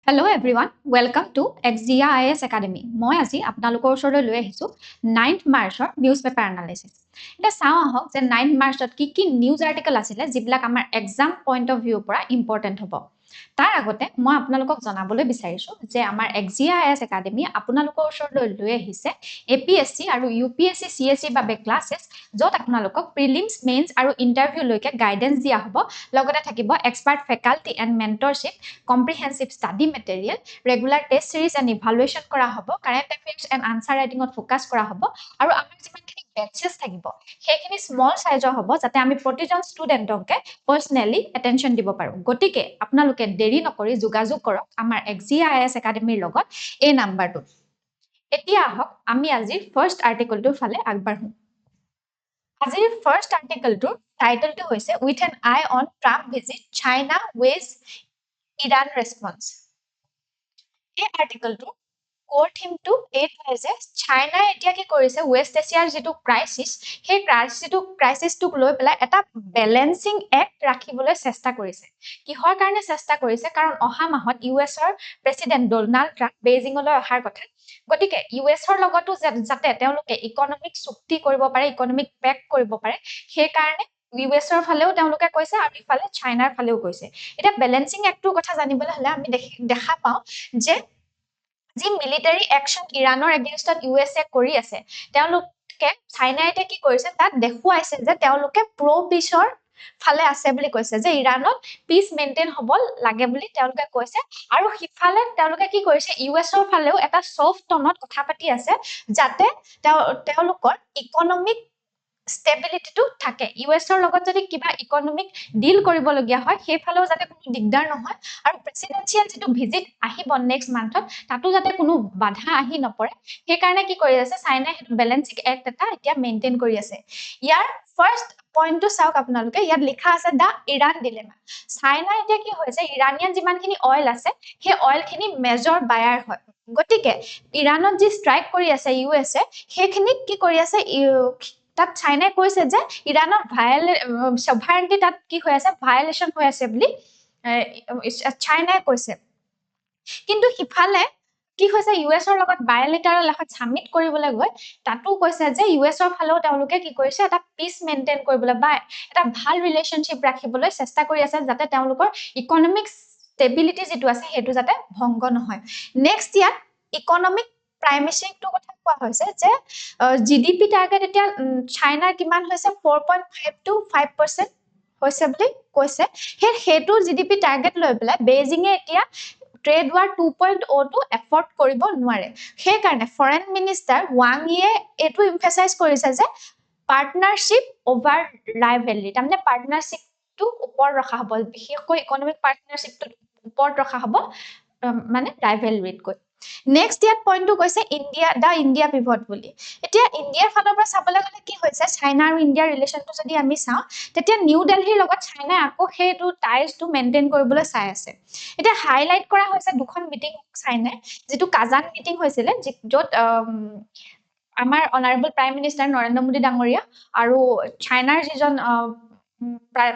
Hello everyone, welcome to XGIS Academy. মই আজি আপোনালোকৰ ওচৰলৈ লৈ আহিছো 9th মাৰ্চৰ নিউজ পেপাৰ এনালাইচিস। এটা চাও আহক যে 9th মাৰ্চত কি নিউজ আৰ্টিকেল আছিলে যিবিলাক আমাৰ এক্সাম পইণ্ট অফ ভিউৰ পৰা ইম্পৰ্টেন্ট হ'ব। তাৰ আগতে মই আপোনালোকক জনাবলৈ বিচাৰিছো যে আমাৰ XGIS Academy আপোনালোকৰ ওচৰলৈ লৈ আহিছে APSC আৰু UPSC CSE বাবে ক্লাसेस য'ত আপোনালোকক প্ৰিলিমছ মেইনছ আৰু ইন্টাৰভিউ লৈকে গাইডেন্স দিয়া হ'ব লগতে থাকিব expert faculty and mentorship comprehensive study material, regular test series and evaluation কৰা হ'ব, current affairs and answer writing to focus কৰা হ'ব আৰু আমাৰ যিমানখিনি বেচেছ থাকিব সেইখিনি স্মল সাইজৰ হ'ব যাতে আমি প্ৰতিজন ষ্টুডেন্টকে পাৰ্সোনালি অ্যাটেনশন দিব পাৰো গতিকে আপোনালোকে দেৰি নকৰি যোগাযোগ কৰক আমাৰ XGIS একাডেমীৰ লগত এই নাম্বাৰটো এতিয়া আহক আমি আজি ফাৰ্স্ট আৰ্টিকেলটোৰ ফালে আগবাঢ়ো আজিৰ ফাৰ্স্ট আৰ্টিকেলটোৰ টাইটেলটো হৈছে with an eye on Trump visit China weighs Iran response এই আৰ্টিকেলটো কোৰ থিমটো এইটোৱে যে চাইনাই এতিয়া কি কৰিছে ৱেষ্ট এছিয়াৰ যেটো ক্ৰাইসিস সেই ক্ৰাইসিসটোক লৈ পেলাই এটা বেলেন্সিং এক্ট ৰাখিবলৈ চেষ্টা কৰিছে কিহৰ কাৰণে চেষ্টা কৰিছে কাৰণ অহা মাহত ইউএছৰ প্ৰেসিডেন্ট ডোনাল্ড ট্ৰাম্প বেইজিংলৈ অহাৰ কথা গতিকে ইউএছৰ লগতো যাতে তেওঁলোকে ইকোনমিক চুক্তি কৰিব পাৰে ইকোনমিক পেক কৰিব পাৰে সেই কাৰণে ইউএছৰ ফালেও তেওঁলোকে কৈছে আৰু ইফালে চাইনাৰ ফালেও কৈছে এটা বেলেন্সিং এক্টৰ কথা জানিবলৈ হলে আমি দেখা পাও যে যি মিলিটাৰী একশন ইৰানৰ এগেইনষ্টত ইউএসএ কৰি আছে তেওঁলোকে চাইনাইতে কি কৰিছে তাত দেখুৱাইছে যে তেওঁলোকে প্ৰ পিছৰ ফালে আছে বুলি কৈছে যে ইৰানত পিস মেইনটেইন হ'ব লাগে বুলি তেওঁলোকে কৈছে আৰু হিফালে তেওঁলোকে কি কৰিছে ইউএছৰ ফালেও এটা সফট টনত কথা পাতি আছে যাতে তেওঁলোকৰ ইকোনমিক ষ্টেবিলিটিটো থাকে ইউএছৰ লগত যদি কিবা ইকোনমিক ডিল কৰিব লগিয়া হয় সেইফালেও যাতে কোনো দিগদাৰ নহয় আৰু প্ৰেসিডেন্সিয়েল যেটো ভিজিট আহিব নেক্সট মান্থত তাতো যাতে কোনো বাধা আহি নপৰে সেই কাৰণে কি কৰি আছে চাইনাই বেলেন্সিং এক্ট এটা এতিয়া মেইনটেইন কৰি আছে ইয়াৰ ফাৰ্স্ট পইণ্টটো চাওক আপোনালোকে ইয়াত লিখা আছে দা ইৰান ডিলেমা চাইনা এতিয়া কি হৈছে ইৰানিয়ান যিমানখিনি অইল আছে সেই অইলখিনি মেজৰ বায়াৰ হয় গতিকে ইৰানত যি ষ্ট্ৰাইক কৰি আছে ইউএছএ সেইখিনিক কি কৰি আছে তাত চাইনাই কৈছে যে ইৰানৰ সভাৰেন্টি তাত কি হৈ আছে ভায়োলেশন হৈ আছে বুলি চাইনাই কৈছে কিন্তু হিফালে কি হৈছে ইউএছৰ লগত বায়োলেটাৰেল এখন সামিট কৰিবলৈ গৈ তাতো কৈছে যে ইউএছৰ ফালেও তেওঁলোকে কি কৰিছে এটা পিস মেইনটেইন কৰিবলৈ বা এটা ভাল ৰিলেশনশিপ ৰাখিবলৈ চেষ্টা কৰি আছে যাতে তেওঁলোকৰ ইকোনমিক ষ্টেবিলিটি যেটো আছে হেতু যাতে ভংগ নহয় নেক্সট ইয়াত ইকোনমিক প্ৰাইমেচিটো কথা কোৱা হৈছে যে জিডিপি টাৰ্গেট এতিয়া চাইনাৰ কিমান হৈছে 4.5 to 5% হৈছে বুলি কৈছে হেতু জিডিপি টাৰ্গেট লৈ পেলাই বেইজিঙে এতিয়া ট্ৰেড ৱাৰ 2.0 টো এফৰ্ড কৰিব নোৱাৰে সেই কাৰণে ফৰেন মিনিষ্টাৰ ওয়াং ইয়ে এটো এমফাসাইজ কৰিছে যে পাৰ্টনাৰশ্বিপ ওভাৰ ৰাইভেলৰি তাৰমানে পাৰ্টনাৰশ্বিপটো ওপৰত ৰখা হ'ব বিশেষকৈ ইকোনমিক পাৰ্টনাৰশ্বিপটো ওপৰত ৰখা হ'ব মানে ৰাইভেলৰিত কৈ নেক্সট ইয়াত পইণ্টটো কৈছে ইণ্ডিয়া পিভট বুলি এতিয়া ইণ্ডিয়াৰ ফালৰ পৰা চাবলৈ গলে কি হৈছে চাইনা আৰু ইণ্ডিয়াৰ ৰিলেশনটো যদি আমি চাও তেতিয়া নিউ দিল্লীৰ লগত চাইনা আকৌ হেতু টাইজটো মেইনটেইন কৰিবলৈ চাই আছে এতিয়া হাইলাইট কৰা হৈছে দুখন মিটিং চাইনাই যেটো কাজান মিটিং হৈছিল য'ত আমাৰ honourable prime minister Narendra Modi ডাঙৰীয়া আৰু চাইনাৰ যিজন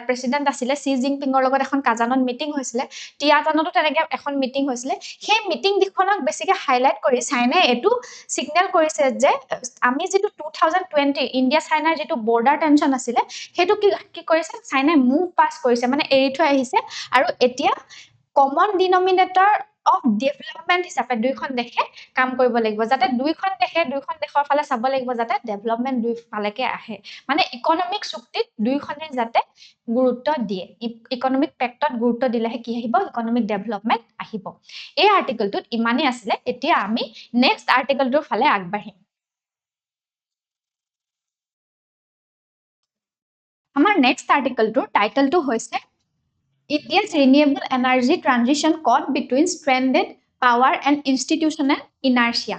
প্ৰেসিডেন্ট আছিল সি জিনপিঙৰ লগত এখন কাজানত মিটিং হৈছিল টিয়াটানতো তেনেকে এখন মিটিং হৈছিল সেই মিটিং দিখনক বেছিকে হাইলাইট কৰি চাইনাই এটো সিগনেল কৰিছে যে আমি যেটো 2020 ইন্ডিয়া চাইনাৰ যেটো বৰ্ডাৰ টেনশন আছিল হেতু কি কৰিছে চাইনাই মুভ পাস কৰিছে মানে এৰি থৈ আহিছে আৰু এতিয়া কমন ডিনোমিনেটৰ অফ ডেভেলপমেন্ট হিচাপে দুইখন দেশে কাম কৰিব লাগিব যাতে দুইখন দেশৰ ফালে চাব লাগিব যাতে ডেভেলপমেন্ট দুই ফালেকে আহে মানে ইকোনমিক চুক্তিত দুইখনে যাতে গুৰুত্ব দিয়ে ইকোনমিক পেক্টত গুৰুত্ব দিলেহে কি আহিব ইকোনমিক ডেভেলপমেন্ট আহিব এই আৰ্টিকেলটোত ইমানে আছিল এতিয়া আমি নেক্সট আৰ্টিকেলটোৰ ফালে আগবাঢ়িম আমাৰ নেক্সট আৰ্টিকেলটোৰ টাইটেলটো হৈছে India's renewable energy transition caught between stranded power and institutional inertia.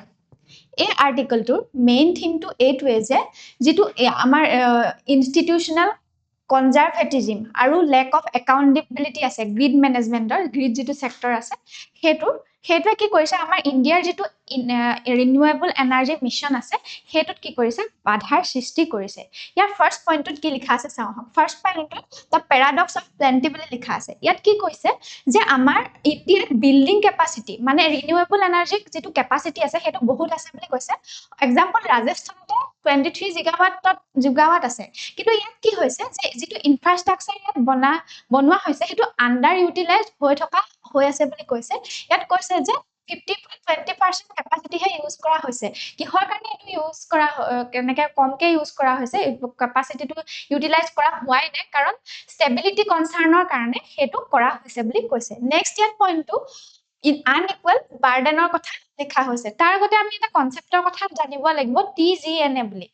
এই আৰ্টিকেলটোৰ মেইন থিমটো এইটোৱে যে যেটো আমাৰ ইনষ্টিটিউশনাল কনজাৰভেটিজম আৰু লেক অফ একাউন্টেবিলিটি আছে গ্ৰিড মেনেজমেন্টৰ গ্ৰিড যেটো সেক্টৰ আছে হেতু সেইটোৱে কি কৰিছে আমাৰ ইণ্ডিয়াৰ যিটো ৰিনিউৱেবল এনাৰ্জি মিছন আছে সেইটোত কি কৰিছে বাধাৰ সৃষ্টি কৰিছে ইয়াৰ ফাৰ্ষ্ট পইণ্টত কি লিখা আছে চাওঁ আহক ফাৰ্ষ্ট পইণ্টত দ্য পেৰাডক্স অফ প্লেণ্টি বুলি লিখা আছে ইয়াত কি কৈছে যে আমাৰ ইণ্ডিয়াত বিল্ডিং কেপাচিটি মানে ৰিনিউৱেবল এনাৰ্জিক যিটো কেপাচিটি আছে সেইটো বহুত আছে বুলি কৈছে এক্সাম্পল ৰাজস্থানতে 23 জিগাৱাট আছে কিন্তু ইয়াত কি হৈছে যে যিটো ইনফ্ৰাষ্ট্ৰাকচাৰ ইয়াত বনোৱা হৈছে সেইটো আণ্ডাৰ ইউটিলাইজ হৈ আছে বুলি কৈছে ইয়াত কৈছে যে 20% কেপাচিটিহে ইউজ কৰা হৈছে কিহৰ কাৰণে এইটো ইউজ কৰা কেনেকৈ কমকে ইউজ কৰা হৈছে কেপাচিটিটো ইউটিলাইজ কৰা হোৱাই নাই কাৰণ ষ্টেবিলিটি কনচাৰ্নৰ কাৰণে সেইটো কৰা হৈছে বুলি কৈছে নেক্সট ইয়াত পইণ্টটো আনইকুৱেল বাৰ্ডেনৰ কথা লিখা হৈছে তাৰ আগতে আমি এটা কনচেপ্টৰ কথা জানিব লাগিব TGNA বুলি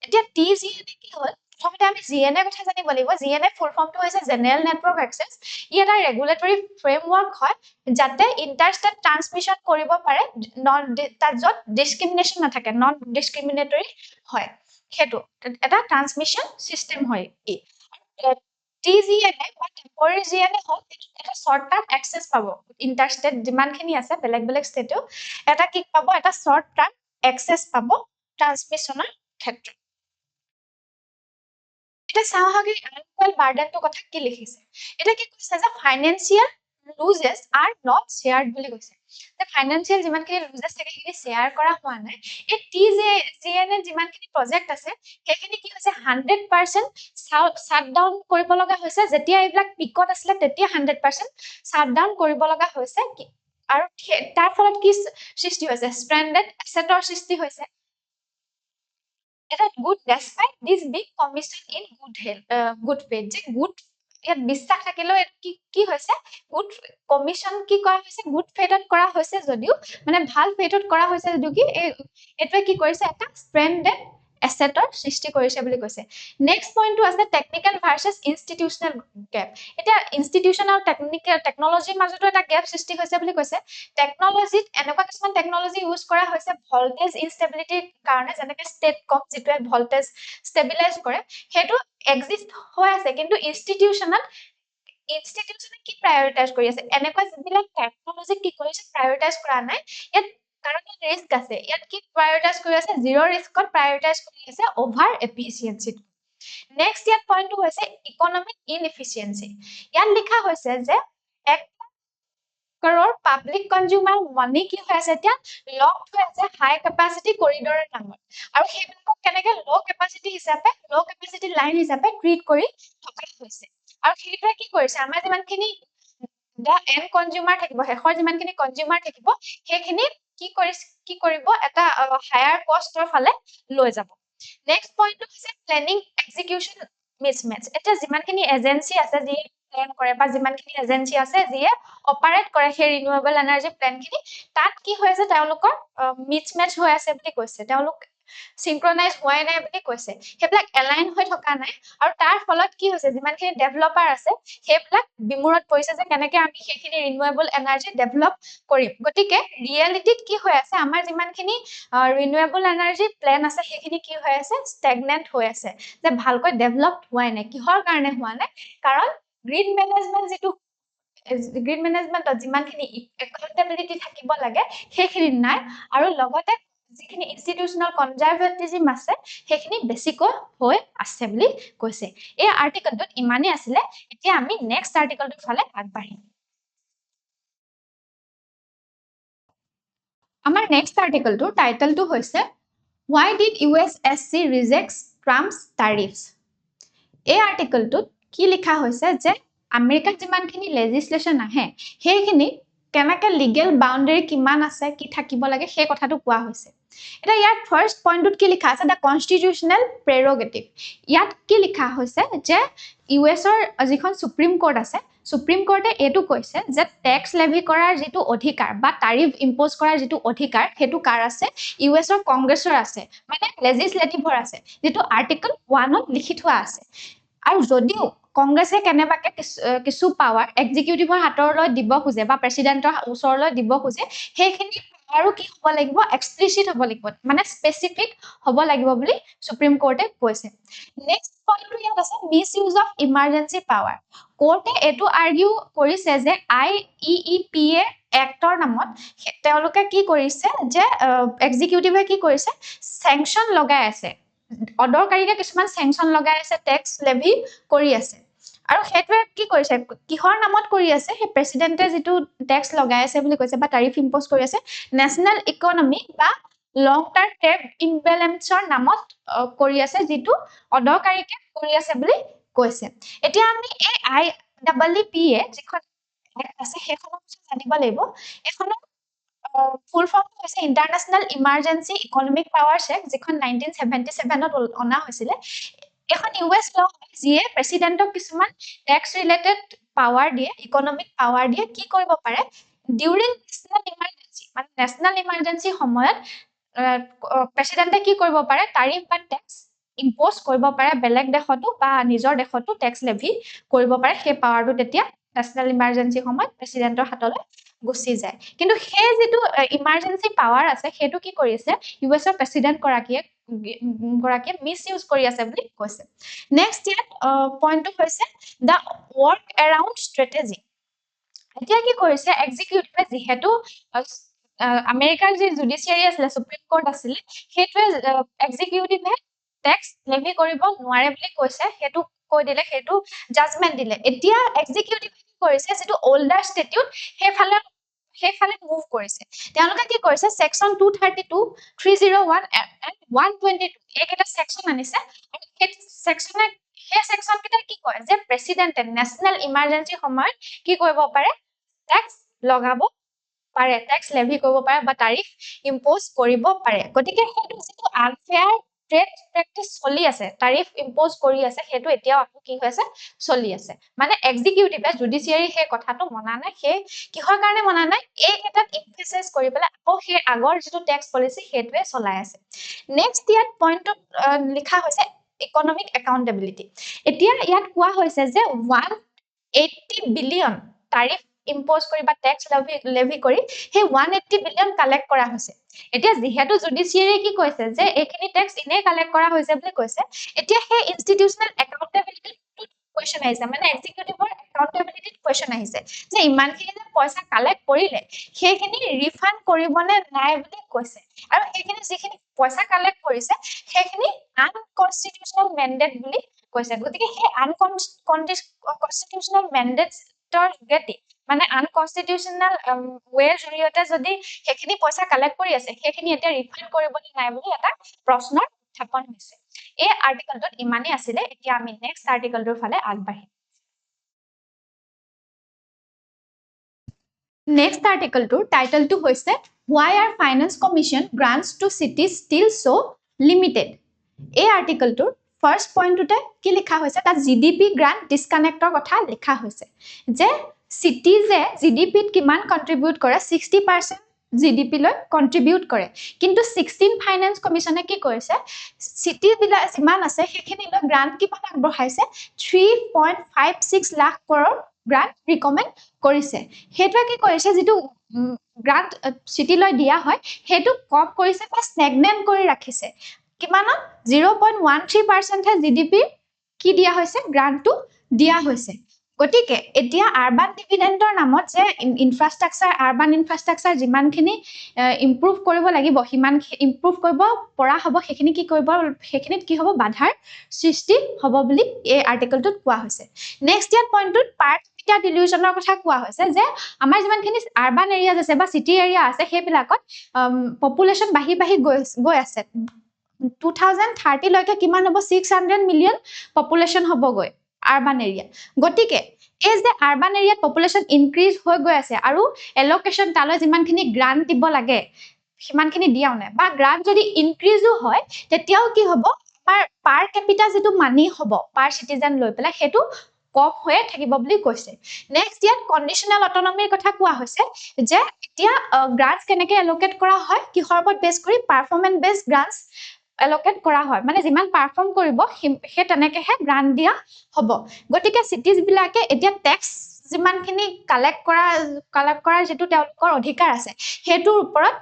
এতিয়া TGNA কি হ'ল প্ৰথমতে আমি GNA কথা জানিব লাগিব GNA ফুল ফৰ্মটো হৈছে জেনেৰেল নেটৱৰ্ক এক্সেছ ই এটা ৰেগুলেটৰী ফ্ৰেমৱৰ্ক হয় যাতে ইণ্টাৰষ্টেট ট্ৰান্সমিশ্যন কৰিব পাৰে তাত য'ত ডিছক্ৰিমিনেশ্যন নাথাকে নন ডিছক্ৰিমিনেটৰী হয় সেইটো এটা ট্ৰান্সমিশ্যন চিষ্টেম হয় ই TGNA বা টেম্পৰাৰী GNA হ'ল এটা শৰ্ট টাৰ্ম এক্সেছ পাব ইণ্টাৰষ্টেট যিমানখিনি আছে বেলেগ বেলেগ ষ্টেটেও এটা কি পাব এটা শৰ্ট টাৰ্ম এক্সেছ পাব ট্ৰান্সমিশ্যনৰ ক্ষেত্ৰত এটা চাওঁ আহক আনইকুৱেল বাৰ্ডেনটোৰ কথা কি লিখিছে এটা কি কৈছে যে ফাইনেন্সিয়েল লুজেছ আৰ নট শ্বেয়াৰ্ড বুলি কৈছে যে ফাইনেন্সিয়েল যিমানখিনি লুজেছ থাকে সেইখিনি শ্বেয়াৰ কৰা হোৱা নাই এই TGNA যিমানখিনি প্ৰজেক্ট আছে সেইখিনি কি হৈছে 100% শ্বাট ডাউন কৰিব লগা হৈছে যেতিয়া এইবিলাক পিকত আছিলে তেতিয়া 100% শ্বাট ডাউন কৰিব লগা হৈছে আৰু তাৰ ফলত কি সৃষ্টি হৈছে ষ্ট্ৰেণ্ডেড এছেটৰ সৃষ্টি হৈছে এটা good despite this big commission in good faith যে গুড ইয়াত বিশ্বাস থাকিলেও কি হৈছে গুড কমিশ্যন কি কৰা হৈছে গুড ফেথত কৰা হৈছে যদিও মানে ভাল ফেথত কৰা হৈছে যদিও কি এইটোৱে কি কৰিছে এটা ষ্ট্ৰেণ্ডেড এছেটৰ সৃষ্টি কৰিছে বুলি কৈছে নেক্সট পইণ্টটো আছে টেকনিকেল ভাৰ্চেছ ইনষ্টিটিউচনেল গেপ এতিয়া ইনষ্টিটিউচন আৰু টেকনলজিৰ মাজতো এটা গেপ সৃষ্টি হৈছে বুলি কৈছে টেকনলজিত এনেকুৱা কিছুমান টেকনলজি ইউজ কৰা হৈছে ভল্টেজ ইনষ্টেবিলিটিৰ কাৰণে যেনেকৈ ষ্টেট কম যিটোৱে ভল্টেজ ষ্টেবিলাইজ কৰে সেইটো এক্সিষ্ট হৈ আছে কিন্তু ইনষ্টিটিউচনে কি প্ৰায়ৰিটাইজ কৰি আছে এনেকুৱা যিবিলাক টেকনলজি কি কৰিছে প্ৰায়ৰিটাইজ কৰা নাই ইয়াত কাৰণ ৰিস্ক আছে ইয়াত কি প্ৰায়ৰিটাইজ কৰি আছে জিৰ' ৰিস্কত প্ৰায়ৰিটাইজ কৰি আছে অভাৰ এফিচিয়েঞ্চি নেক্সট ইয়াত পইণ্টটো হৈছে ইকনমিক ইনএফিচিয়েঞ্চি ইয়াত লিখা হৈছে যে 1 crore পাব্লিক কনজিউমাৰ মানি কি হৈ আছে এতিয়া লকড হৈ আছে হাই কেপাচিটি কৰিডৰৰ নামত আৰু সেইবিলাকক কেনেকৈ ল' কেপাচিটি লাইন হিচাপে ট্ৰিট কৰি থকা হৈছে আৰু সেইটোৱে কি কৰিছে আমাৰ যিমানখিনি এণ্ড কনজিউমাৰ থাকিব শেষৰ যিমানখিনি কনজিউমাৰ থাকিব সেইখিনি কি কৰিব এটা হায়াৰ কষ্টৰ ফালে লৈ যাব নেক্সট পইণ্টটো হৈছে প্লেনিং এক্সিকিউশ্যন মিছমেচ এতিয়া যিমানখিনি এজেঞ্চি আছে যি প্লেন কৰে বা যিমানখিনি এজেঞ্চি আছে যিয়ে অপাৰেট কৰে সেই ৰিনিউৱেবল এনাৰ্জি প্লেনখিনি তাত কি হৈ আছে তেওঁলোকৰ মিছমেচ হৈ আছে বুলি কৈছে তেওঁলোক সিনক্ৰনাইজ হোৱাই নাই বুলি কৈছে সেইবিলাক এলাইন হৈ থকা নাই আৰু তাৰ ফলত কি হৈছে যিমানখিনি ডেভেলপাৰ আছে সেইবিলাক বিমূৰত পৰিছে যে কেনেকৈ আমি সেইখিনি ৰিনিউৱেবল এনাৰ্জি ডেভেলপ কৰিম গতিকে ৰিয়েলিটিত কি হৈ আছে আমাৰ যিমানখিনি ৰিনিউৱেবল এনাৰ্জি প্লেন আছে সেইখিনি কি হৈ আছে ষ্টেগনেণ্ট হৈ আছে যে ভালকৈ ডেভেলপ হোৱাই নাই কিহৰ কাৰণে হোৱা নাই কাৰণ গ্ৰীড মেনেজমেণ্টত যিমানখিনি একাউণ্টেবিলিটি থাকিব লাগে সেইখিনি নাই আৰু লগতে যিখিনি ইনষ্টিটিউচনেল কনজাৰভেটিজিম আছে সেইখিনি বেছিকৈ হৈ আছে বুলি কৈছে এই আৰ্টিকলটোত ইমানেই আছিলে এতিয়া আমি নেক্সট আৰ্টিকলটোৰ ফালে আগবাঢ়িম আমাৰ নেক্সট আৰ্টিকলটোৰ টাইটেলটো হৈছে Why did USSC rejects Trump's tariffs? এই আৰ্টিকলটোত কি লিখা হৈছে যে আমেৰিকাত যিমানখিনি লেজিসলেশ্যন আহে সেইখিনি কেনেকৈ লিগেল বাউণ্ডাৰী কিমান আছে কি থাকিব লাগে সেই কথাটো কোৱা হৈছে এটা ইয়াত ফাৰ্ষ্ট পইণ্টত কি লিখা আছে দ্য কনষ্টিটিউচনেল প্ৰেৰগেটিভ ইয়াত কি লিখা হৈছে যে ইউএছৰ যিখন সুপ্ৰিম কোৰ্ট আছে সুপ্ৰিম কোৰ্টে এইটো কৈছে যে টেক্স লেভি কৰাৰ যিটো অধিকাৰ বা টাৰিফ ইম্প'জ কৰাৰ যিটো অধিকাৰ সেইটো কাৰ আছে ইউএছৰ কংগ্ৰেছৰ আছে মানে লেজিসলেটিভৰ আছে যিটো আৰ্টিকল 1ত লিখি থোৱা আছে আৰু যদিও কংগ্ৰেছে কেনেবাকে কিছু পাৱাৰ এক্সিকিউটিভৰ হাতলৈ দিব খোজে বা প্ৰেসিডেন্টৰ ওচৰলৈ দিব খোজে সেইখিনি আৰু কি হ'ব লাগিব এক্সপ্লিচিট হ'ব লাগিব মানে স্পেসিফিক হ'ব লাগিব বুলি সুপ্ৰিম কোৰ্টে কৈছে নেক্সট পইণ্টটো ইয়াত আছে misuse of emergency power কোৰ্টে এইটো আৰ্গিউ কৰিছে যে IEEPA এক্টৰ নামত তেওঁলোকে কি কৰিছে যে এক্সিকিউটিভে কি কৰিছে স্যাংচন লগাই আছে অদৰকাৰীকে কিছুমান স্যাংচন লগাই আছে টেক্স লেভি কৰি আছে আৰু হেটোৱে কি কৰিছে কিহৰ নামত কৰি আছে হে প্ৰেসিডেন্টে যেটো টেক্স লগাই আছে বুলি কৈছে বা টাৰিফ ইম্পোজ কৰি আছে নেশনাল ইকোনমি বা লং টাৰ্ম ট্ৰেড ইমবেলেন্সৰ নামত কৰি আছে যেটো অদৰকাৰীকে কৰি আছে বুলি কৈছে এতিয়া আমি এই IEEPA যিখন আছে হেখনৰ জানিব লাগিব এখন ফুল ফৰ্ম হৈছে ইন্টাৰনেশনাল ইমাৰ্জেন্সি ইকোনমিক পাৱাৰছ এক্ট যিখন 1977 ত অনা হৈছিল এখন ইউএছ ল যিয়ে প্ৰেসিডেন্টক কিছুমান ট্যাক্স ৰিলেটেড পাৱাৰ দিয়ে ইকোনমিক পাৱাৰ দিয়ে কি কৰিব পাৰে ডিউৰিং নেশনাল ইমাৰ্জেন্সি মানে নেশনাল ইমাৰ্জেন্সি সময়ত প্ৰেসিডেন্টে কি কৰিব পাৰে টাৰিফ বা ট্যাক্স ইম্পোজ কৰিব পাৰে বেলেগ দেশতো বা নিজৰ দেশতো ট্যাক্স লেভি কৰিব পাৰে সেই পাৱাৰটো তেতিয়া নেশনাল ইমাৰ্জেন্সি সময়ত প্ৰেসিডেন্টৰ হাতলৈ গুচি যায় কিন্তু সেই যেটো ইমাৰ্জেন্সি পাৱাৰ আছে হেতু কি কৰিছে ইউএছৰ প্ৰেসিডেন্ট গৰাকীয়ে মিস ইউজ কৰি আছে বুলি কৈছে নেক্সট ইয়াত পইণ্টটো হৈছে দা ৱৰ্ক এৰাউণ্ড ষ্ট্ৰেটেজি এতিয়া কি কৰিছে এক্সিকিউটিভে যেহেতু আমেৰিকাৰ যে জুডিচিয়াৰী আছিল সুপ্ৰিম কোৰ্ট আছিল হেতুৱে এক্সিকিউটিভে ট্যাক্স লেভি কৰিব নোৱাৰে বুলি কৈছে হেতু কৈ দিলে হেতু জাজমেন্ট দিলে এতিয়া এক্সিকিউটিভে কি কৰিছে যেটো ওল্ডাৰ ষ্টেটিউট হেফালে মুভ কৰিছে তেওঁলোকে কি কৰিছে সেকশন 232 301 and 122 এটা সেকশন আনিছে আৰু এই সেকশনে সেই সেকশন কিটা কি কয় যে প্ৰেসিডেন্টে নেশনাল ইমাৰ্জেন্সি সময়ত কি কৰিব পাৰে ট্যাক্স লগাব পাৰে ট্যাক্স লেভি কৰিব পাৰে বা টাৰিফ ইম্পোজ কৰিব পাৰে গতিকে হেতু যেটো আনফেয়াৰ ট্ৰেড প্ৰেক্টিস চলি আছে টাৰিফ ইম্পোজ কৰি আছে হেতু এতিয়াও আকৌ কি হৈছে চলি আছে মানে এক্সিকিউটিভে জুডিচিয়াৰী হে কথাটো মনা নাই হে কিহৰ কাৰণে মনা নাই এই এটাত এমফাসাইজ কৰি পেলাই আকৌ হে আগৰ যেটো ট্যাক্স পলিসি হেতুৱে চলাই আছে নেক্সট ইয়াত পইণ্টটো লিখা হৈছে ইকোনমিক একাউন্টেবিলিটি এতিয়া ইয়াত কোৱা হৈছে যে 180 বিলিয়ন টাৰিফ ইম্পোজ কৰি বা ট্যাক্স লেভি কৰি হে 180 বিলিয়ন কালেক্ট কৰা হৈছে এতিয়া যেহেতু জুডিচিয়াৰী কি কৈছে যে এইখিনি ট্যাক্স ইনে কালেক্ট কৰা হৈছে বুলি কৈছে এতিয়া হে ইনষ্টিটিউশনাল একাউন্টেবিলিটি কোৱেশ্চন আহিছে মানে এক্সিকিউটিভৰ একাউন্টেবিলিটি কোৱেশ্চন আহিছে যে ইমানখিনি যে পইচা কালেক্ট কৰিলে সেইখিনি ৰিফান্ড কৰিবনে নাই বুলি কৈছে আৰু সেইখিনি যিখিনি পইচা কালেক্ট কৰিছে সেইখিনি আনকনস্টিটিউশনাল মেন্ডেট বুলি কৈছে গতিকে হে আনকনস্টিটিউশনাল মেন্ডেটৰ গতি মানে আনকনস্টিটিউশনাল ওয়েৰ জৰিয়তে যদি সেইখিনি পইচা কালেক্ট কৰি আছে সেইখিনি এতিয়া ৰিফান্ড কৰিবনে নাই বুলি এটা প্ৰশ্নৰ উত্থাপন হৈছে এই আৰ্টিকলটোত ইমানে আছিলে এতিয়া আমি নেক্সট আৰ্টিকলটোৰ ফালে আগবাঢ়িম নেক্সট আৰ্টিকলটোৰ টাইটেলটো হৈছে Why are Finance Commission grants to cities still so limited এই আৰ্টিকলটোৰ ফাৰ্স্ট পইণ্টটোতে কি লিখা হৈছে তাত জিডিপি গ্ৰান্ট ডিসকানেক্টৰ কথা লিখা হৈছে যে সিটিজে জিডিপিত কিমান কন্ট্ৰিবিউট কৰে 60% জিডিপি লৈ কন্ট্ৰিবিউট কৰে কিন্তু 16 ফাইনান্স কমিশনে কি কৰিছে সিটি বিলা যিমান আছে সেইখিনি লৈ গ্ৰান্ট কিমান আগবঢ়াইছে 3.56 লাখ কৰৰ গ্ৰান্ট ৰিকমেন্ড কৰিছে হেতুৱে কি কৰিছে যেটো গ্ৰান্ট সিটি লৈ দিয়া হয় হেতু কম কৰিছে বা স্টেগনেন্ট কৰি ৰাখিছে কিমানত 0.13% হে জিডিপি কি দিয়া হৈছে গ্ৰান্টটো দিয়া হৈছে গতিকে এতিয়া আৰবান ডিভিডেন্ডৰ নামত যে ইনফ্ৰাষ্ট্ৰাকচাৰ আৰবান ইনফ্ৰাষ্ট্ৰাকচাৰ যিমানখিনি ইমপ্ৰুভ কৰিব লাগিব হিমান ইমপ্ৰুভ কৰিব পৰা হ'ব সেইখিনি কি কৰিব সেইখিনিত কি হ'ব বাধাৰ সৃষ্টি হ'ব বুলি এই আৰ্টিকলটোত কোৱা হৈছে নেক্সট ইয়াত পইণ্টটোত পাৰ্ট এটা ডিলিউজনৰ কথা কোৱা হৈছে যে আমাৰ যিমানখিনি আৰবান এৰিয়াজ আছে বা সিটি এৰিয়া আছে সেইবিলাকত পপুলেশন বাঢ়ি গৈ আছে 2030 লৈকে কিমান হ'ব 600 মিলিয়ন পপুলেশন হ'ব গৈ আৰবান এৰিয়া গটিকে এই যে আৰবান এৰিয়াত পপুলেশন ইনক্ৰিজ হৈ গৈ আছে আৰু এলোকেশন তালৈ যিমানখিনি গ্ৰান্ট দিব লাগে সিমানখিনি দিয়াও নাই বা গ্ৰান্ট যদি ইনক্ৰিজও হয় তেতিয়াও কি হ'ব আমাৰ পাৰ ক্যাপিটা যেটো মানি হ'ব পাৰ সিটিজেন লৈ পেলাই হেতু কম হৈ থাকিব বুলি কৈছে নেক্সট ইয়াত কন্ডিশনাল অটোনমিৰ কথা কোৱা হৈছে যে এতিয়া গ্ৰান্টস কেনেকৈ এলোকেট কৰা হয় কিহৰ ওপৰত বেছ কৰি পাৰফৰমেন্স বেছ গ্ৰান্টস এলোকেট কৰা হয় মানে যিমান পাৰফৰ্ম কৰিব হে তেনেকে হে গ্ৰান্ট দিয়া হ'ব গতিকে সিটিজ বিলাকে এতিয়া ট্যাক্স যিমানখিনি কালেক্ট কৰাৰ যেটো তেওঁলোকৰ অধিকাৰ আছে হেতুৰ ওপৰত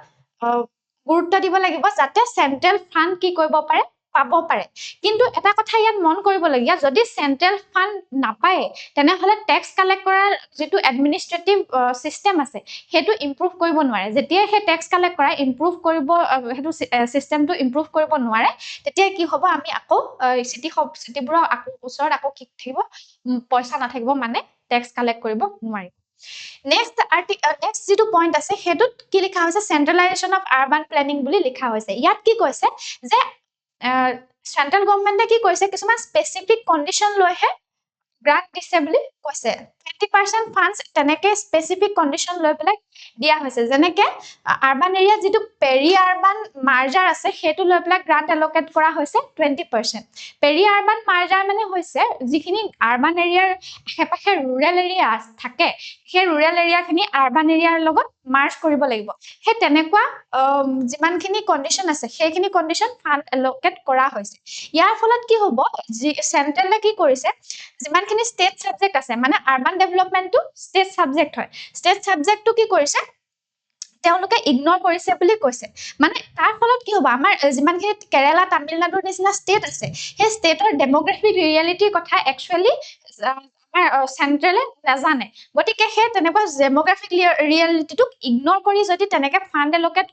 গুৰুত্ব দিব লাগিব যাতে সেন্ট্ৰাল ফান্ড কি কৰিব পাৰে পাব পাৰে কিন্তু এটা কথা ইয়াত মন কৰিবলগীয়া যদি চেন্ট্ৰেল ফান্ড নাপায় তেনেহলে টেক্স কালেক্ট কৰাৰ যেটো এডমিনিষ্ট্ৰেটিভ সিস্টেম আছে হেতু ইমপ্ৰুভ কৰিব নোৱাৰে যেতিয়া হে টেক্স কালেক্ট কৰা ইমপ্ৰুভ কৰিব হেতু সিস্টেমটো ইমপ্ৰুভ কৰিব নোৱাৰে তেতিয়া কি হ'ব আমি আকৌ সিটিবোৰ আকৌ ওচৰত আকৌ কি থাকিব পইচা নাথাকিব মানে টেক্স কালেক্ট কৰিব নোৱাৰি নেক্সট যেটো পইণ্ট আছে হেতুত কি লিখা হৈছে সেন্ট্ৰেলাইজেশন অফ আৰবান প্ল্যানিং বুলি লিখা হৈছে ইয়াত কি কৈছে যে সেন্ট্ৰেল গভৰ্নমেন্টে কি কৈছে কিছুমান স্পেসিফিক কন্ডিশন লৈহে গ্ৰান্ট দিছে বুলি কৈছে 20% ফান্ডস তেনেকে স্পেসিফিক কন্ডিশন লৈ পেলাই দিয়া হৈছে যেনেকে আৰবান এৰিয়া যেটো পেৰি আৰবান মাৰ্জাৰ আছে হেতু লৈ পেলাই গ্ৰান্ট এলোকেট কৰা হৈছে 20% পেৰি আৰবান মাৰ্জাৰ মানে হৈছে যিখিনি আৰবান এৰিয়াৰ হেপাখে ৰুৰাল এৰিয়া থাকে হে ৰুৰাল এৰিয়াখিনি আৰবান এৰিয়াৰ লগত মাৰ্জ কৰিব লাগিব হে তেনেকুৱা যিমানখিনি কন্ডিশন আছে হেখিনি কন্ডিশন ফান্ড এলোকেট কৰা হৈছে ইয়াৰ ফলত কি হ'ব সেন্ট্ৰেলে কি কৰিছে যিমানখিনি ষ্টেট সাবজেক্ট আছে মানে আৰবান ডেভেলপমেন্টটো ষ্টেট সাবজেক্ট হয় ষ্টেট সাবজেক্টটো কি কৰিছে তেওঁলোকে ইগনোৰ কৰিছে বুলি কৈছে মানে তাৰ ফলত কি হ'ব আমাৰ যিমানখিনি কেৰালা তামিলনাডুৰ নিচিনা ষ্টেট আছে হে ষ্টেটৰ ডেমোগ্ৰাফিক ৰিয়েলিটিৰ কথা একচুয়ালি আমাৰ সেন্ট্ৰেলে নাজানে গতিকে হে তেনেকুৱা ডেমোগ্ৰাফিক ৰিয়েলিটিটোক ইগনোৰ কৰি যদি তেনেকে ফান্ড এলোকেট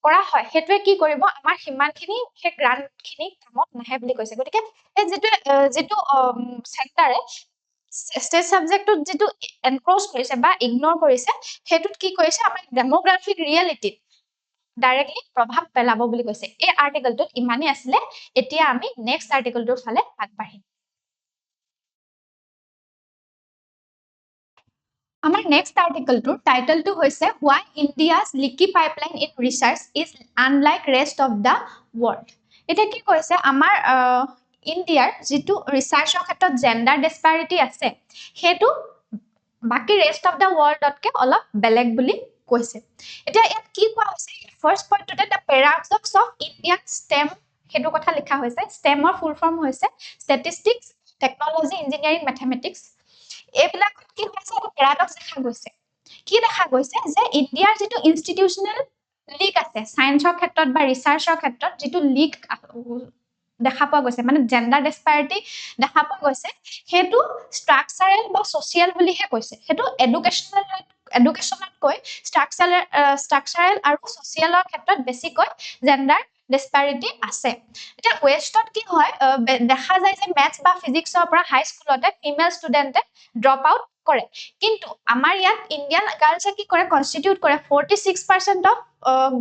কৰা হয় হেতুৱে কি কৰিব আমাৰ হিমানখিনি হে গ্ৰান্টখিনি কামত নাহে বুলি কৈছে গতিকে এই যেটো সেন্টাৰে ষ্টেট সাবজেক্টত যেটো এনক্ৰোচ কৰিছে বা ইগনোৰ কৰিছে হেতুত কি কৰিছে আমাৰ ডেমোগ্ৰাফিক ৰিয়েলিটিত ডাইৰেক্টলি প্ৰভাৱ পেলাব বুলি কৈছে এই আৰ্টিকেলটোত ইমানেই আছিলে এতিয়া আমি নেক্সট আৰ্টিকেলটোৰ ফালে আগবাঢ়িম আমাৰ নেক্সট আৰ্টিকেলটোৰ টাইটেলটো হৈছে Why India's leaky pipeline in research is unlike rest of the world এটা কি কৈছে আমাৰ ইন্ডিয়াৰ যেটো ৰিসাৰ্চৰ ক্ষেত্ৰত জেন্ডাৰ ডিসপ্যাৰিটি আছে হেতু বাকি ৰেষ্ট অফ দা ওয়াৰ্ল্ডতকে অলপ বেলেগ বুলি কৈছে এতিয়া ইয়াত কি কোৱা হৈছে ফাৰ্স্ট পইণ্টটোতে the paradox of Indian STEM হেতু কথা লিখা হৈছে STEMৰ ফুল ফৰ্ম হৈছে ষ্টেটিষ্টিক্স টেকনলজি ইঞ্জিনিয়াৰিং ম্যাথমেটিক্স এইবিলাকত কি হৈছে এটা পেৰাডক্স দেখা গৈছে কি দেখা গৈছে যে ইণ্ডিয়াৰ যেটো ইনষ্টিটিউশনাল লিক আছে সায়েন্সৰ ক্ষেত্ৰত বা ৰিসাৰ্চৰ ক্ষেত্ৰত যেটো লিক দেখা পোৱা গৈছে মানে জেন্ডাৰ ডিসপ্যাৰিটি দেখা পোৱা গৈছে হেতু স্ট্ৰাকচাৰেল বা সোশিয়াল বুলিহে কৈছে হেতু এডুকেশনত কৈ স্ট্ৰাকচাৰেল আৰু সোশিয়ালৰ ক্ষেত্ৰত বেছিকৈ জেন্ডাৰ ডিসপ্যাৰিটি আছে এটা ওয়েস্টত কি হয় দেখা যায় যে ম্যাথছ বা ফিজিক্সৰ পৰা হাই স্কুলতে ফিমেল ষ্টুডেন্টে ড্ৰপ আউট কৰে কিন্তু আমাৰ ইয়াত ইন্ডিয়ান গাৰ্লছে কি কৰে কনস্টিটিউট কৰে 46% অফ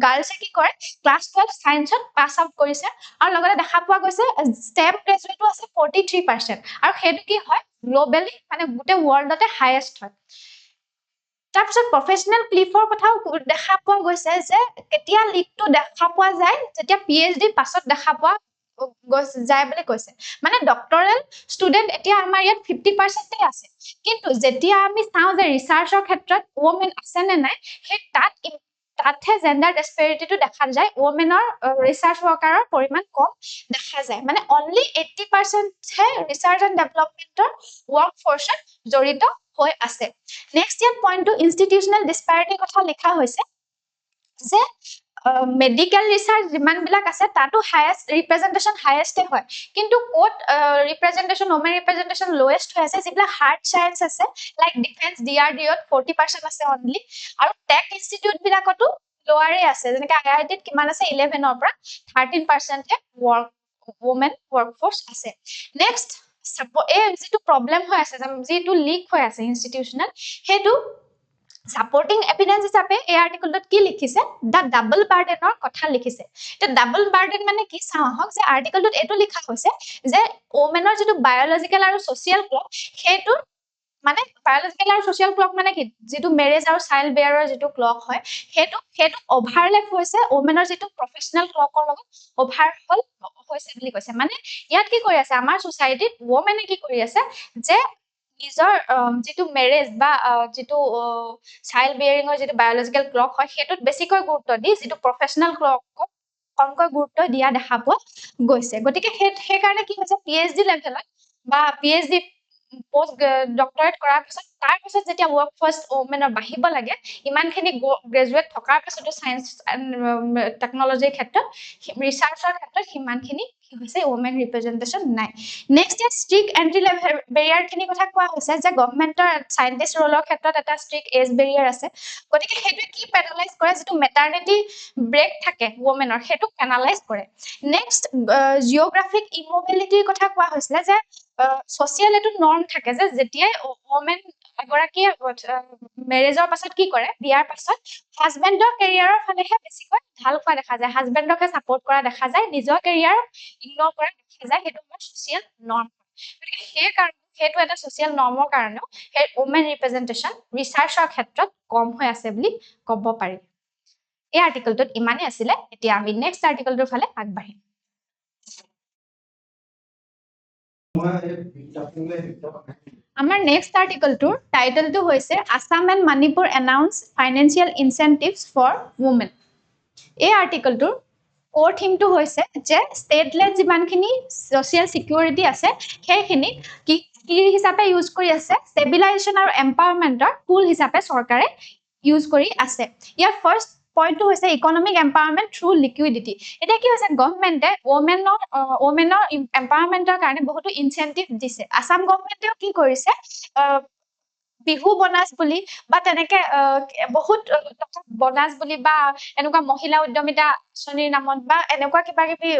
গাৰ্লছে কি কৰে ক্লাস 12 সায়েন্সত পাস আউট কৰিছে আৰু লগতে দেখা পোৱা গৈছে STEM গ্ৰেজুৱেটটো আছে 43% আৰু হেতু কি হয় গ্লোবালি মানে গোটে ওয়াৰ্ল্ডতে হাইয়েস্ট হয় তাৰপিছত প্ৰফেশনাল ক্লিফৰ কথাও দেখা পোৱা গৈছে যে কেতিয়া লিকটো দেখা পোৱা যায় যেতিয়া PhD পাছত দেখা পোৱা যায় বুলি কৈছে মানে ডক্টৰেল ষ্টুডেন্ট এতিয়া আমাৰ ইয়াত 50% আছে কিন্তু যেতিয়া আমি চাও যে ৰিসাৰ্চৰ ক্ষেত্ৰত ওমেন আছে নে নাই হে তাতহে জেন্ডাৰ ডিসপ্যাৰিটিটো দেখা যায় ওমেনৰ ৰিসাৰ্চ ওয়াৰ্কাৰৰ পৰিমাণ কম দেখা যায় মানে অনলি 80% হে ৰিসাৰ্চ এণ্ড ডেভেলপমেন্টৰ ওয়াৰ্ক ফোৰ্সত জড়িত হৈ আছে নেক্সট ইয়াৰ পইণ্টটো ইনষ্টিটিউশনাল ডিসপ্যাৰিটি কথা লিখা হৈছে যে মেডিকেল ৰিসাৰ্চ যিমান বিলাক আছে তাতো হাইয়েস্ট ৰিপ্ৰেজেন্টেশন হাইয়েস্টে হয় কিন্তু কোট ৰিপ্ৰেজেন্টেশন ওমেন ৰিপ্ৰেজেন্টেশন লোয়েস্ট হৈ আছে যিবিলাক হাৰ্ড সায়েন্স আছে লাইক ডিফেন্স DRDOত 40% আছে অনলি আৰু টেক ইনষ্টিটিউট বিলাকতো লোৱাৰে আছে যেনেকৈ IITত কিমান আছে 11 ৰ পৰা 13% হে ওমেন ওয়াৰ্কফোৰ্স আছে নেক্সট এই যেটো প্ৰবলেম হৈ আছে যেটো লিক হৈ আছে ইনষ্টিটিউশনাল হেতু সাপোৰ্টিং এভিডেন্স হিচাপে এই আৰ্টিকেলটোত কি লিখিছে দা ডাবল বাৰ্ডেনৰ কথা লিখিছে তে ডাবল বাৰ্ডেন মানে কি চাও হক যে আৰ্টিকেলটোত এটো লিখা হৈছে যে ওমেনৰ যেটো বায়োলজিক্যাল আৰু সোশিয়াল ক্লক হেতু মানে বায়োলজিক্যাল আৰু সোশিয়াল ক্লক মানে কি যেটো মেৰেজ আৰু চাইল্ড বেয়াৰৰ যেটো ক্লক হয় হেতু ওভাৰল্যাপ হৈছে ওমেনৰ যেটো প্ৰফেশনাল ক্লকৰ লগত ওভাৰহল হৈছে বুলি কৈছে মানে ইয়াত কি কৰি আছে আমাৰ সোসাইটিত ওমেনে কি কৰি আছে যে নিজৰ যেটো মেৰেজ বা যেটো চাইল্ড বিয়াৰিংৰ যেটো বায়োলজিক্যাল ক্লক হয় হেতুত বেছিকৈ গুৰুত্ব দি যেটো প্ৰফেশনাল ক্লকক কমকৈ গুৰুত্ব দিয়া দেখা পোৱা গৈছে গতিকে সেই কাৰণে কি হৈছে PhD লেভেলত বা PhD পোষ্ট ডক্টৰেট কৰাৰ পিছত তাৰ পিছত যেতিয়া ৱৰ্ক ফৰ্চ ওমেনৰ বাঢ়িব লাগে ইমানখিনি গ্ৰেজুৱেট থকাৰ পিছতো সায়েন্স এণ্ড টেকনলজিৰ ক্ষেত্ৰত ৰিচাৰ্চৰ ক্ষেত্ৰত সিমানখিনি কি হৈছে ওমেন ৰিপ্ৰেজেন্টেশন নাই নেক্সট ইয়াত ষ্ট্ৰিক এন্ট্ৰি লেভেল বেৰিয়াৰ খিনি কথা কোৱা হৈছে যে গভৰ্ণমেন্টৰ সায়েন্টিষ্ট ৰোলৰ ক্ষেত্ৰত এটা ষ্ট্ৰিক এজ বেৰিয়াৰ আছে গতিকে সেইটো কি পেনালাইজ কৰে যেটো মেটাৰনিটি ব্ৰেক থাকে ওমেনৰ সেইটো পেনালাইজ কৰে নেক্সট জিওগ্ৰাফিক ইমোবিলিটিৰ কথা কোৱা হৈছিলে যে সোশিয়াল এটো নৰ্ম থাকে যে যেতিয়াই ওমেন এগৰাকী মেৰেজৰ পাছত কি কৰে বিয়াৰ পাছত হাজবেণ্ডৰ কেৰিয়াৰৰ ফালেহে বেছিকৈ ঢাল খোৱা দেখা যায় হাজবেণ্ডকে সাপোৰ্ট কৰা দেখা যায় নিজৰ কেৰিয়াৰ ইগনোৰ কৰা দেখা যায় সেইটো আমাৰ সোশিয়াল নৰ্ম গতিকে সেই কাৰণে সেইটো এটা সোশিয়াল নৰ্মৰ কাৰণেও সেই ওমেন ৰিপ্ৰেজেন্টেশন ৰিচাৰ্চৰ ক্ষেত্ৰত কম হৈ আছে বুলি ক'ব পাৰি এই আৰ্টিকেলটোত ইমানেই আছিলে এতিয়া আমি নেক্সট আৰ্টিকেলটোৰ ফালে আগবাঢ়িম আমাৰ নেক্সট আৰ্টিকেলটোৰ টাইটেলটো হৈছে Assam and Manipur announce financial incentives for women এই আৰ্টিকেলটোৰ কোৰ থিমটো হৈছে যে ষ্টেটলেস যিমানখিনি সোশিয়াল সিকিউৰিটি আছে সেইখিনি কি হিচাপে ইউজ কৰি আছে ষ্টেবিলাইজেশ্যন আৰু এম্পাৱাৰমেণ্টৰ টুল হিচাপে চৰকাৰে ইউজ কৰি আছে ইয়াৰ ফাৰ্ষ্ট পইণ্টটো হৈছে ইকনমিক এম্পাৱাৰমেণ্ট থ্ৰু লিকুইডিটি এটা কি হৈছে গভৰ্ণমেণ্টে ওমেনৰ এম্পাৱাৰমেণ্টৰ কাৰণে বহুতো ইনচেন্টিভ দিছে আসাম গভৰ্ণমেণ্টেও কি কৰিছে বিহু বনাস বুলি বা তেনেকে বহুত বনাস বুলি বা এনেকুৱা মহিলা উদ্যমিতা আঁচনিৰ নামত বা এনেকুৱা কিবা কিবি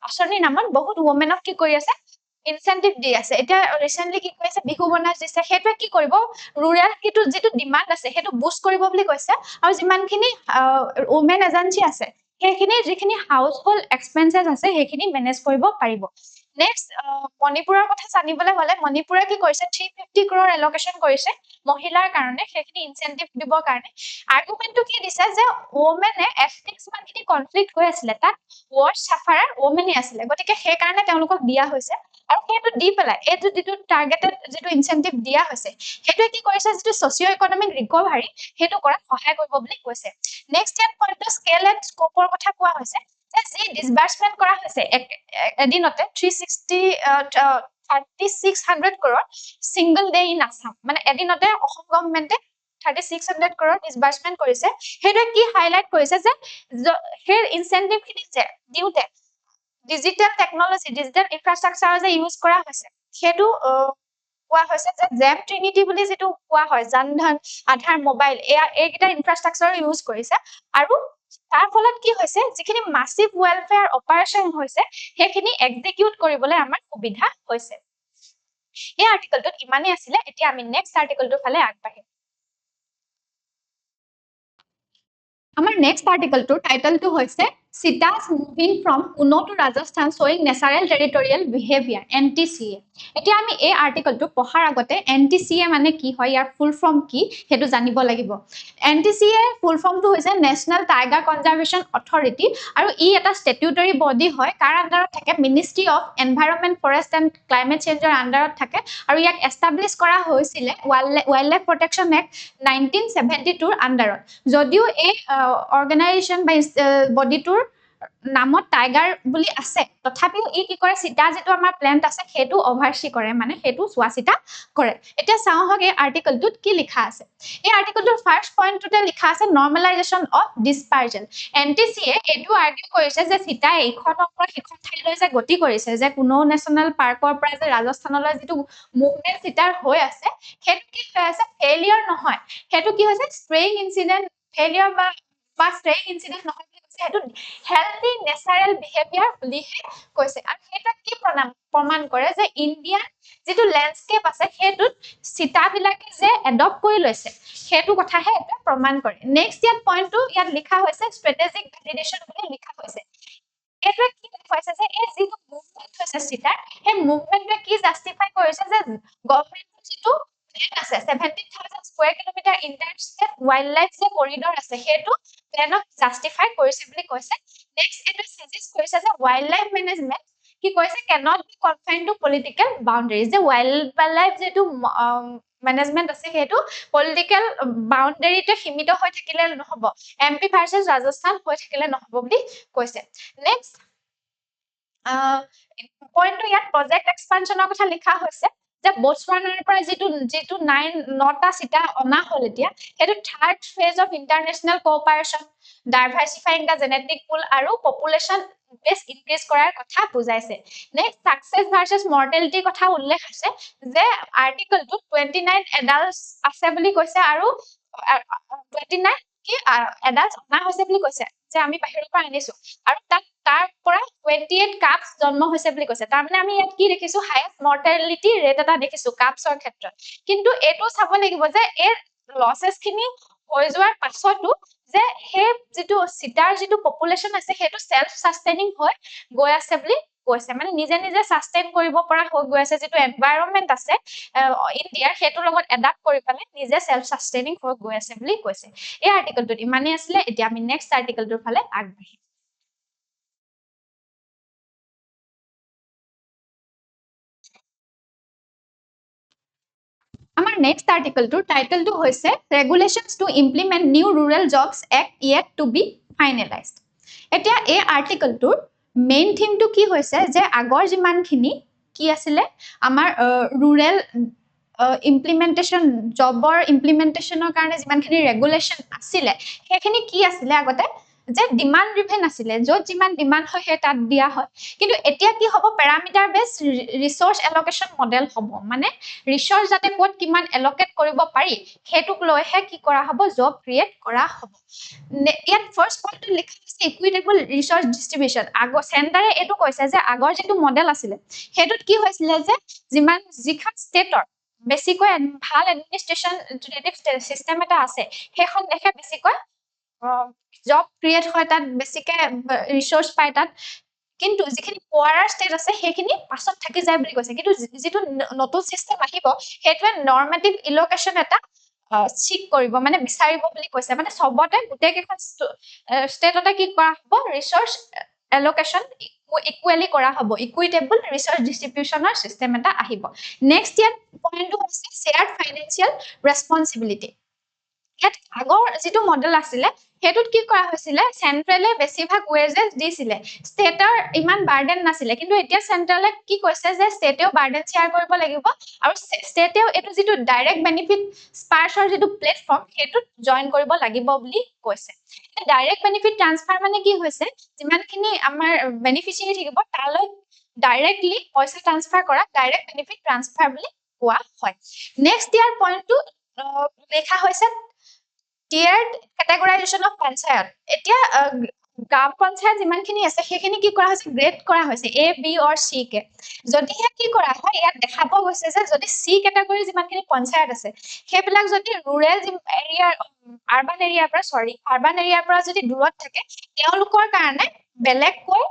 আঁচনিৰ নামত বহুত ওমেনক কি কৰি আছে ইনচেন্টিভ দি আছে এতিয়া ৰিসেন্টলি কি কৈছে বিহু বনাস দিছে সেইটো কি কৰিব ৰুৰাল কিটো যেটো ডিমান্ড আছে সেইটো বুষ্ট কৰিব বুলি কৈছে আৰু যিমানখিনি ওমেন এজেন্সি আছে সেইখিনি যিখিনি হাউস হোল্ড এক্সপেন্সেস আছে সেইখিনি মেনেজ কৰিব পাৰিব নেক্সট মণিপুৰৰ কথা জানিবলৈ হলে মণিপুৰে কি কৰিছে 350 crore এলোকেশন কৰিছে মহিলাৰ কাৰণে সেইখিনি ইনচেন্টিভ দিবৰ কাৰণে আৰ্গুমেন্টটো কি দিছে যে ওমেনে এথনিক্স মানখিনি কনফ্লিক্ট হৈ আছিল তাত ৱৰ্ড সাফাৰাৰ ওমেনে আছিল গতিকে সেই কাৰণে তেওঁলোকক দিয়া হৈছে আৰু সেইটো দি পেলাই এইটো যেটো টাৰ্গেটেড যেটো ইনচেন্টিভ দিয়া হৈছে সেইটো কি কৰিছে যেটো সোশিও ইকোনমিক ৰিকভাৰী সেইটো কৰাত সহায় কৰিব বুলি কৈছে নেক্সট ইয়াত পইণ্টটো স্কেল এণ্ড স্কোপৰ কথা কোৱা হৈছে যে যি ডিসবাৰ্সমেন্ট কৰা হৈছে এদিনতে 3600 crore single day in Assam মানে এদিনতে অসম গভৰ্ণমেণ্টে 3600 crore ডিসবাৰ্সমেন্ট কৰিছে সেইটো কি হাইলাইট কৰিছে যে সেই ইনচেন্টিভ খিনি যে দিউতে ডিজিটাল টেকনলজি ডিজিটাল ইনফ্ৰাষ্ট্ৰাকচাৰ যে ইউজ কৰা হৈছে সেইটো কোৱা হৈছে যে জেম ট্ৰিনিটি বুলি যেটো কোৱা হয় জনধন আধাৰ মোবাইল এইকেইটা ইনফ্ৰাষ্ট্ৰাকচাৰ ইউজ কৰিছে আৰু তাৰ ফলত কি হৈছে যিখিনি মাসিভ ওয়েলফেয়াৰ অপাৰেশন হৈছে সেইখিনি এক্সিকিউট কৰিবলৈ আমাৰ সুবিধা হৈছে এই আৰ্টিকেলটোত ইমানেই আছিলে এতিয়া আমি নেক্সট আৰ্টিকেলটোৰ ফালে আগবাঢ়িম আমাৰ নেক্সট আৰ্টিকেলটোৰ টাইটেলটো হৈছে চিটাস মুভিং ফ্ৰম পুনো to Rajasthan showing natural territorial behavior NTCA এতিয়া আমি এই আৰ্টিকেলটো পঢ়াৰ আগতে NTCA মানে কি হয় ইয়াৰ ফুল ফৰ্ম কি হেতু জানিব লাগিব NTCA ফুল ফৰ্মটো হৈছে নেশনাল টাইগাৰ কনজাৰভেশ্যন অথৰিটি আৰু ই এটা স্ট্যাটুটৰী বডি হয় কাৰ আন্ডাৰত থাকে ministry of environment forest and climate চেঞ্জৰ আন্ডাৰত থাকে আৰু ইয়াক এস্টাব্লিশ কৰা হৈছিল ওয়াইল্ডলাইফ প্ৰটেকচন এক্ট 1972 আন্ডাৰত যদিও এই অৰ্গানাইজেশ্যন বা বডিটোৰ নামত টাইগাৰ বুলি আছে তথাপিও ই কি কৰে চিটা যেটো আমাৰ প্ল্যান্ট আছে হেতু ওভাৰসি কৰে মানে হেতু সোৱাচিতা কৰে এতিয়া চাও হগে আৰ্টিকেলটোত কি লিখা আছে এই আৰ্টিকেলটোৰ ফাৰ্স্ট পইণ্টটোতে লিখা আছে নৰ্মালাইজেশ্যন অফ ডিসপাৰজন NTCA এটো আৰ্গু কৰিছে যে চিটা এইখনৰ পৰা সিখন ঠাইলৈ যে গতি কৰিছে যে কোনো নেশনাল পাৰ্কৰ পৰা যে ৰাজস্থানলৈ যেটো মুভমেন্ট চিটাৰ হৈ আছে হেতু কি হৈ আছে ফেইলিয়াৰ নহয় হেতু কি হৈছে স্প্ৰেইং ইনসিডেন্ট ফেইলিয়াৰ বা স্প্ৰেইং ইনসিডেন্ট নহয় হেতু হেলদি নেচাৰেল বিহেভিয়াৰ বুলিহে কৈছে আৰু এটা কি প্ৰমাণ কৰে যে ইন্ডিয়ান যেটো ল্যান্ডস্কেপ আছে হেতুত চিটা বিলাকে যে এডপ্ট কৰি লৈছে হেতু কথাহে এটা প্ৰমাণ কৰে নেক্সট ইয়াত পইণ্টটো ইয়াত লিখা হৈছে স্ট্ৰেটেজিক ভ্যালিডেশন বুলি লিখা হৈছে এটা কি কৈছে যে এই যেটো মুভমেন্ট হৈছে চিটাৰ সেই মুভমেন্টে কি জাস্টিফাই কৰিছে যে গভৰ্ণমেন্টৰ যেটো প্ল্যান আছে 17000 স্কয়াৰ কিলোমিটাৰ ইন্টাৰস্টেট ওয়াইল্ডলাইফ যে কৰিডৰ আছে হেতু প্ল্যানক জাস্টিফাই কৰিছে বুলি কৈছে নেক্সট এটা সাজেষ্ট কৰিছে যে ওয়াইল্ডলাইফ ম্যানেজমেন্ট কি কৈছে cannot be confined to political boundaries যে ওয়াইল্ডলাইফ যেটো ম্যানেজমেন্ট আছে হেতু পলিটিক্যাল বাউন্ডাৰীতে সীমিত হৈ থাকিলে নহব MP ভাৰ্চেছ ৰাজস্থান হৈ থাকিলে নহব বুলি কৈছে নেক্সট পইণ্টটো ইয়াত প্ৰজেক্ট এক্সপানশনৰ কথা লিখা হৈছে যে বটছৱানাৰ পৰা যিটো 9টা চিটা অনা হ'ল এতিয়া সেইটো third phase of international cooperation diversifying the genetic pool আৰু পপুলেশ্যন বেছ ইনক্ৰিজ কৰাৰ কথা বুজাইছে নেক্সট সাকসেস ভাৰ্চেছ মৰ্টেলিটিৰ কথা উল্লেখ আছে যে আৰ্টিকলটো 29 এডাল্টস আছে বুলি কৈছে আৰু 29 কি এডাল্টস অনা হৈছে বুলি কৈছে যে আমি বাহিৰৰ পৰা আনিছো আৰু তাৰ পৰা 28 কাপস জন্ম হৈছে বুলি কৈছে তাৰ মানে আমি ইয়াত কি দেখিছো হাইয়েস্ট মৰ্টেলিটি ৰেট এটা দেখিছো কাপসৰ ক্ষেত্ৰত কিন্তু এটো চাব লাগিব যে এই লসেস খিনি হৈ যোৱাৰ পাছতো যে হে যেটো চিটাৰ যেটো পপুলেশ্যন আছে হেটো সেলফ সাস্টেইনিং হৈ গৈ আছে বুলি কৈছে মানে নিজে নিজে সাস্টেইন কৰিব পৰা হৈ গৈ আছে যেটো এনভায়ৰনমেন্ট আছে ইন্ডিয়াৰ হেটোৰ লগত এডাপ্ট কৰি পালে নিজে সেলফ সাস্টেইনিং হৈ গৈ আছে বুলি কৈছে এই আৰ্টিকলটোত ইমানে আসলে এতিয়া আমি নেক্সট আৰ্টিকলটোৰ ফালে আগবাঢ়িম আমাৰ নেক্সট আৰ্টিকলটোৰ টাইটেলটো হৈছে regulations to implement new rural jobs act yet to be finalised এতিয়া এই আৰ্টিকলটোৰ মেইন থিমটো কি হৈছে যে আগৰ যিমানখিনি কি আছিলে আমাৰ ৰুৰেল ইমপ্লিমেন্টেশন জবৰ ইমপ্লিমেন্টেশনৰ কাৰণে যিমানখিনি ৰেগুলেশন আছিলে সেইখিনি কি আছিলে আগতে যে ডিমান্ড ড্ৰিভেন আছিলে যত যিমান ডিমান্ড হয় সেই তাত দিয়া হয় কিন্তু এতিয়া কি হ'ব parameter base resource allocation model হ'ব মানে ৰিসোৰ্স যাতে ক'ত কিমান এলোকেট কৰিব পাৰি হেতুক লৈহে কি কৰা হ'ব জব ক্ৰিয়েট কৰা হ'ব ইয়াত ফাৰ্স্ট পইণ্টটো লিখা আছে ইকুইটেবল ৰিসোৰ্স ডিস্ট্ৰিবিউশন আগৰ সেন্টাৰে এটো কৈছে যে আগৰ যেটো মডেল আছিলে হেতুত কি হৈছিলে যে যিমান যিখন ষ্টেটৰ বেছিকৈ ভাল এডমিনিষ্ট্ৰেচন সিস্টেম এটা আছে হেখন দেখে বেছিকৈ জব ক্ৰিয়েট হয় তাত বেছিকে ৰিসোৰ্স পায় তাত কিন্তু যিখিনি পোৱাৰাৰ ষ্টেট আছে সেইখিনি পাছত থাকি যায় বুলি কৈছে কিন্তু যেটো নতুন সিস্টেম আহিব হেতুৱে নৰমেটিভ ইলোকেশন এটা চিক কৰিব মানে বিচাৰিব বুলি কৈছে মানে সবতে গুটেই কেখন ষ্টেটতে কি কৰা হ'ব ৰিসোৰ্স এলোকেশন ইকুৱেলি কৰা হ'ব ইকুইটেবল ৰিসোৰ্স ডিস্ট্ৰিবিউশনৰ সিস্টেম এটা আহিব নেক্সট ইয়াত পইণ্টটো হৈছে শেয়াৰ্ড ফাইনান্সিয়েল ৰেসপন্সিবিলিটি ইয়াত আগৰ যেটো মডেল আছিলে হেতুত কি কৰা হৈছিলে সেন্ট্ৰেলে বেছিভাগ ওয়েজেস দিছিলে ষ্টেটৰ ইমান বাৰ্ডেন নাছিলে কিন্তু এতিয়া সেন্ট্ৰেলে কি কৈছে যে ষ্টেটেও বাৰ্ডেন শেয়াৰ কৰিব লাগিব আৰু ষ্টেটেও এটো যেটো ডাইৰেক্ট বেনিফিট স্পাৰ্সৰ যেটো প্লেটফৰ্ম হেতুত জয়েন কৰিব লাগিব বুলি কৈছে ডাইৰেক্ট বেনিফিট ট্ৰান্সফাৰ মানে কি হৈছে যিমানখিনি আমাৰ বেনিফিচিয়াৰি থাকিব তালৈ ডাইৰেক্টলি পইচা ট্ৰান্সফাৰ কৰা ডাইৰেক্ট বেনিফিট ট্ৰান্সফাৰ বুলি কোৱা হয় নেক্সট ইয়াৰ পইণ্টটো লেখা হৈছে tiered categorization of panchayat এতিয়া গ্ৰাম পঞ্চায়ত যিমানখিনি আছে সেইখিনি কি কৰা হৈছে গ্ৰেড কৰা হৈছে A B or C কে যদিহে কি কৰা হয় ইয়াত দেখা পোৱা গৈছে যে যদি C ক্যাটাগৰী যিমানখিনি পঞ্চায়ত আছে সেইবিলাক যদি ৰুৰেল এৰিয়া আৰবান এৰিয়াৰ পৰা যদি দূৰত থাকে তেওঁলোকৰ কাৰণে বেলেগকৈ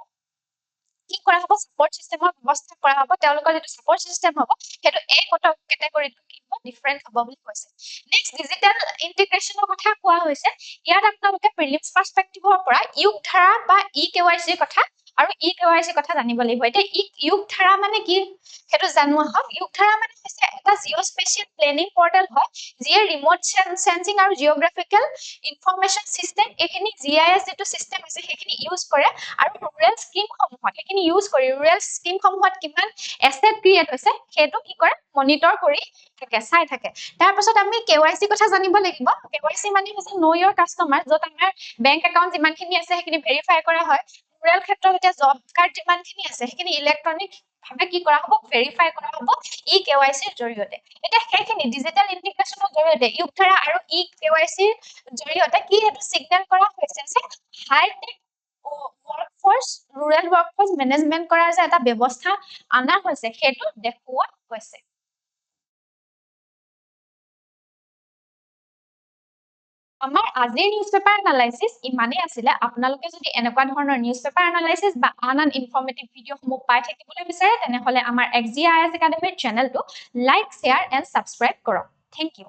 কি কৰা হ'ব সাপোৰ্ট সিস্টেমৰ ব্যৱস্থা কৰা হ'ব তেওঁলোকৰ যেটো সাপোৰ্ট সিস্টেম হ'ব হেতু এই ক্যাটাগৰীটো কি হ'ব ডিফাৰেন্ট হ'ব বুলি কৈছে নেক্সট ডিজিটাল ইন্টিগ্ৰেশনৰ কথা কোৱা হৈছে ইয়াত আপোনালোকে প্ৰিলিমছ পাৰ্সপেক্টিভৰ পৰা ইউক ধাৰা বা ইকেৱাইসিৰ কথা আৰু ইকেৱাইসিৰ কথা জানিব লাগিব এতিয়া ইউক ধাৰা মানে কি হেতু জানোৱা হওক ইউক ধাৰা মানে হৈছে এটা জিঅস্পেশিয়েল প্লেনিং পৰ্টেল হয় যিয়ে ৰিমোট সেন্সিং আৰু জিওগ্ৰাফিক্যাল ইনফৰমেশন সিস্টেম এখিনি GIS যেটো সিস্টেম আছে সেইখিনি ইউজ কৰে আৰু ৰুৰেল স্কিম সমূহত এখিনি ইউজ কৰি ৰুৰেল স্কিম সমূহত কিমান এসেট ক্ৰিয়েট হৈছে হেতু কি কৰে মনিটৰ কৰি থাকে চাই থাকে তাৰ পাছত আমি কেৱাইসি কথা জানিব লাগিব কেৱাইসি মানে হৈছে নো ইওৰ কাস্টমাৰ যত আমাৰ বেংক একাউন্ট যিমানখিনি আছে সেইখিনি ভেৰিফাই কৰা হয় ৰুৰেল ক্ষেত্ৰত এতিয়া জব কাৰ্ড যিমানখিনি আছে সেইখিনি ইলেক্ট্ৰনিক ভাবে কি কৰা হ'ব ভেৰিফাই কৰা হ'ব ইকেৱাইসিৰ জৰিয়তে এটা সেইখিনি ডিজিটাল ইন্টিগ্ৰেশনৰ জৰিয়তে ইউকধাৰা আৰু ইকেৱাইসিৰ জৰিয়তে কি হেতু সিগনেল কৰা হৈছে যে হাই টেক ওয়াৰ্কফোৰ্স ৰুৰেল ওয়াৰ্কফোৰ্স ম্যানেজমেন্ট কৰাৰ যে এটা ব্যৱস্থা আনা হৈছে হেতু দেখুৱা হৈছে আমাৰ আজিৰ নিউজপেপাৰ এনালাইসিস ইমানে আছিলে আপোনালোকে যদি এনেকুৱা ধৰণৰ নিউজপেপাৰ এনালাইসিস বা আন ইনফৰমেটিভ ভিডিঅ'সমূহ পাই থাকিবলৈ বিচাৰে তেনেহলে আমাৰ XGIS একাডেমীৰ চেনেলটো লাইক শেয়াৰ এণ্ড সাবস্ক্ৰাইব কৰক থ্যাংক ইউ